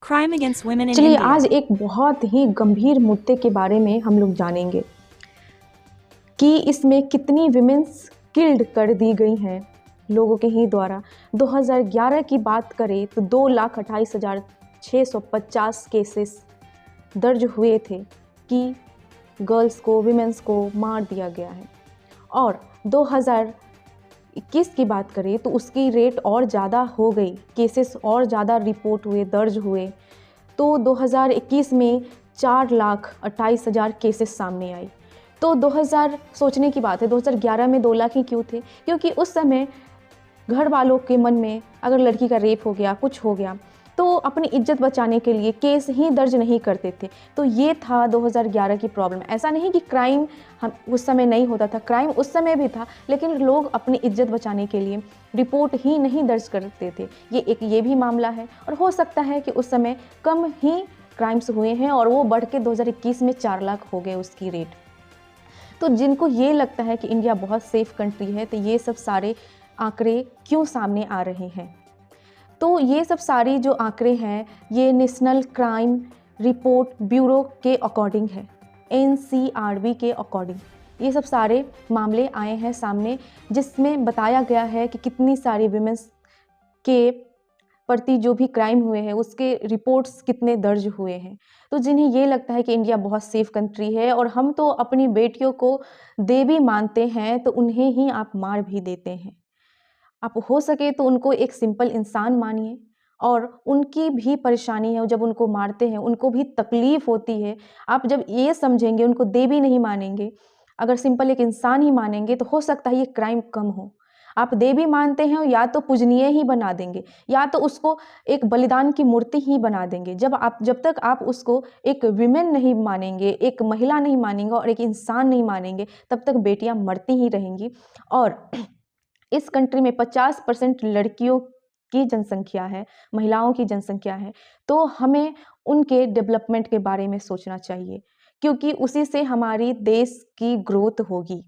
Crime against women in चलिए India. आज एक बहुत ही गंभीर मुद्दे के बारे में हम लोग जानेंगे कि इसमें कितनी विमेंस किल्ड कर दी गई हैं लोगों के ही द्वारा। 2011 की बात करें तो 2,28,650 केसेस दर्ज हुए थे कि गर्ल्स को, विमेंस को मार दिया गया है। और 2021 की बात करें तो उसकी रेट और ज़्यादा हो गई, केसेस और ज़्यादा रिपोर्ट हुए, दर्ज हुए। तो 2021 में 4,28,000 केसेस सामने आई। तो 2000 सोचने की बात है, 2011 में 2 लाख ही क्यों थे? क्योंकि उस समय घर वालों के मन में अगर लड़की का रेप हो गया, कुछ हो गया, तो अपनी इज्जत बचाने के लिए केस ही दर्ज नहीं करते थे। तो ये था 2011 की प्रॉब्लम। ऐसा नहीं कि क्राइम हम उस समय नहीं होता था, क्राइम उस समय भी था, लेकिन लोग अपनी इज्जत बचाने के लिए रिपोर्ट ही नहीं दर्ज करते थे। ये भी मामला है। और हो सकता है कि उस समय कम ही क्राइम्स हुए हैं और वो बढ़ के 2021 में 4 लाख हो गए उसकी रेट। तो जिनको ये लगता है कि इंडिया बहुत सेफ कंट्री है, तो ये सब सारे आंकड़े क्यों सामने आ रहे हैं? तो ये सब सारी जो आंकड़े हैं, ये नेशनल क्राइम रिपोर्ट ब्यूरो के अकॉर्डिंग है, NCRB के अकॉर्डिंग ये सब सारे मामले आए हैं सामने, जिसमें बताया गया है कि कितनी सारी विमेंस के प्रति जो भी क्राइम हुए हैं उसके रिपोर्ट्स कितने दर्ज हुए हैं। तो जिन्हें ये लगता है कि इंडिया बहुत सेफ कंट्री है और हम तो अपनी बेटियों को देवी मानते हैं, तो उन्हें ही आप मार भी देते हैं। आप हो सके तो उनको एक सिंपल इंसान मानिए, और उनकी भी परेशानी है, जब उनको मारते हैं उनको भी तकलीफ होती है। आप जब ये समझेंगे, उनको देवी नहीं मानेंगे, अगर सिंपल एक इंसान ही मानेंगे, तो हो सकता है ये क्राइम कम हो। आप देवी मानते हैं या तो पूजनीय ही बना देंगे, या तो उसको एक बलिदान की मूर्ति ही बना देंगे। जब तक आप उसको एक विमेन नहीं मानेंगे, एक महिला नहीं मानेंगे और एक इंसान नहीं मानेंगे, तब तक बेटियां मरती ही रहेंगी। और इस कंट्री में 50% लड़कियों की जनसंख्या है, महिलाओं की जनसंख्या है। तो हमें उनके डेवलपमेंट के बारे में सोचना चाहिए, क्योंकि उसी से हमारी देश की ग्रोथ होगी।